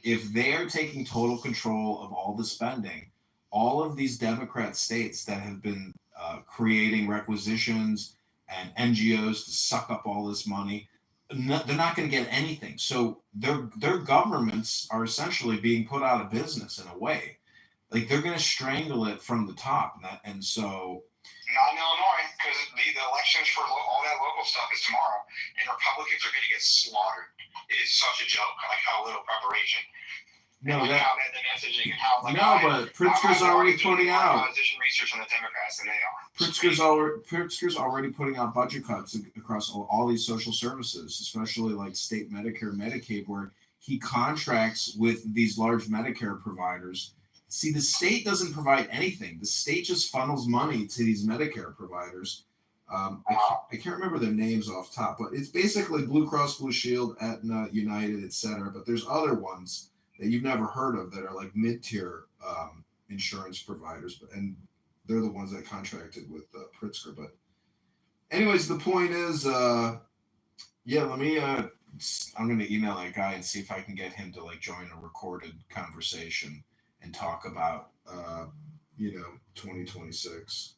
if they're taking total control of all the spending, all of these Democrat states that have been creating requisitions and NGOs to suck up all this money, they're not going to get anything. So their governments are essentially being put out of business in a way. Like they're going to strangle it from the top, and so. Not in Illinois, because the elections for all that local stuff is tomorrow, and Republicans are going to get slaughtered. It is such a joke, like how little preparation. No, and like how bad the messaging and how like. No, but Pritzker's already putting out. Research on the Democrats than they are. Pritzker's already putting out budget cuts across all these social services, especially like state Medicare, Medicaid, where he contracts with these large Medicare providers. See, the state doesn't provide anything. The state just funnels money to these Medicare providers. I can't remember their names off top, but it's basically Blue Cross Blue Shield, Aetna, United, etc. But there's other ones that you've never heard of that are like mid-tier insurance providers, and they're the ones that contracted with Pritzker. But anyways, the point is, let me. I'm going to email that guy and see if I can get him to like join a recorded conversation and talk about, 2026.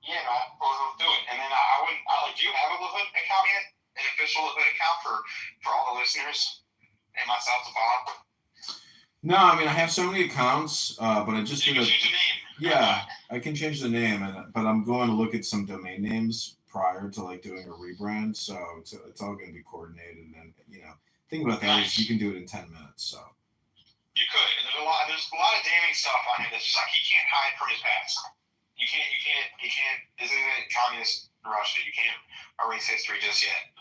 Yeah, no, we'll do it. And then I wouldn't. Do you have a Lehood account yet? An official Lehood account for all the listeners and myself to follow? No, I mean I have so many accounts, but I just you can change the name. Yeah, I can change the name, but I'm going to look at some domain names prior to like doing a rebrand, so it's all going to be coordinated. And thing about that is you can do it in 10 minutes. So. You could, and there's a lot of damning stuff on him that's just like he can't hide from his past. You can't. This isn't communist Russia. You can't erase history just yet.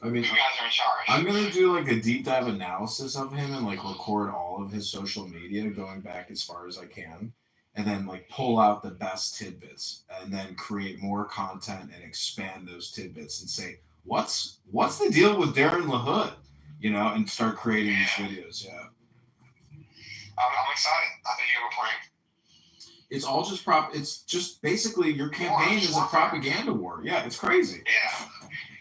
I mean, you guys are in charge. I'm gonna do like a deep dive analysis of him and like record all of his social media going back as far as I can, and then like pull out the best tidbits, and then create more content and expand those tidbits and say what's the deal with Darren LaHood, and start creating these videos. Yeah. I'm excited. I think you have a plan. It's all just It's just basically your campaign is a propaganda war. Yeah, it's crazy. Yeah.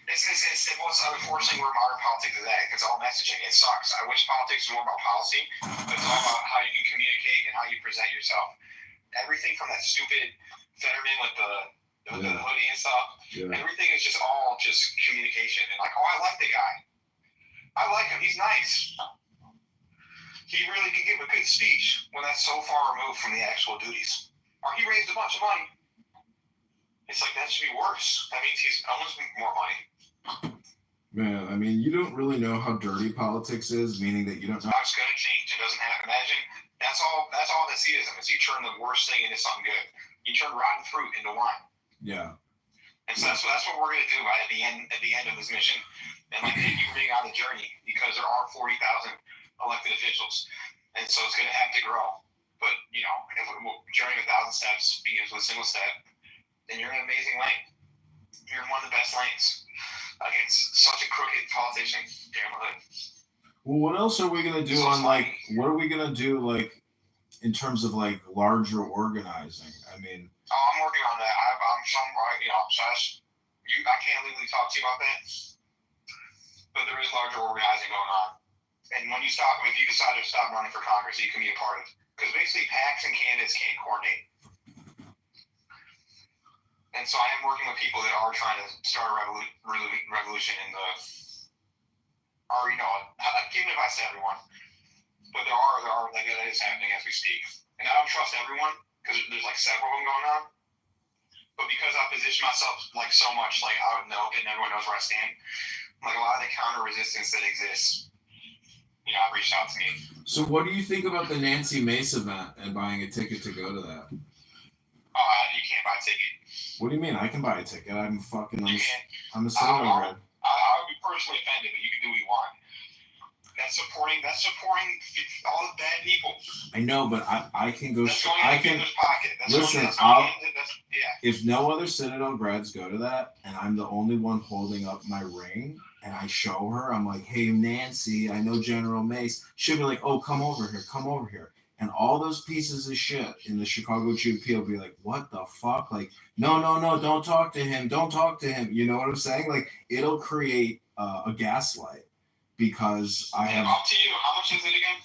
It's unfortunately where modern politics is at. It's all messaging. It sucks. I wish politics was more about policy, but it's all about how you can communicate and how you present yourself. Everything from that stupid Fetterman with the hoodie and stuff. Yeah. Everything is just all communication. And like, I like the guy. I like him. He's nice. He really can give a good speech when that's so far removed from the actual duties. Or he raised a bunch of money. It's like, that should be worse. That means he's almost more money. Man, I mean, you don't really know how dirty politics is, meaning that you don't know. It's going to change. It doesn't happen. Imagine, that's all Nazism is. You turn the worst thing into something good. You turn rotten fruit into wine. Yeah. And so that's what we're going to do at the end of this mission. And like, you bring out a journey, because there are 40,000 elected officials, and so it's going to have to grow. But if we're journey 1,000 steps begins with a single step, then you're in an amazing lane. You're in one of the best lanes against such a crooked politician, Darren LaHood. Well, what else are we going to do what are we going to do in terms of larger organizing? I mean, I'm working on that. I'm I can't legally talk to you about that, but there is larger organizing going on. And if you decide to stop running for Congress, you can be a part of it. Because basically PACs and candidates can't coordinate. And so I am working with people that are trying to start a revolution in the, giving advice to everyone. But there are that is happening as we speak. And I don't trust everyone, because there's several of them going on. But because I position myself so much out of know, and everyone knows where I stand, a lot of the counter resistance that exists, reached out to me. So what do you think about the Nancy Mace event and buying a ticket to go to that? You can't buy a ticket. What do you mean? I can buy a ticket. I'm a Citadel grad. I would be personally offended, but you can do what you want. That's supporting all the bad people. I know, but I can go. Listen, if no other Citadel grads go to that, and I'm the only one holding up my ring, and I show her, I'm like, hey, Nancy, I know General Mace. She'll be like, oh, come over here. And all those pieces of shit in the Chicago GOP will be like, what the fuck? No, don't talk to him. You know what I'm saying? It'll create a gaslight. because I have Up to you. How much is it again?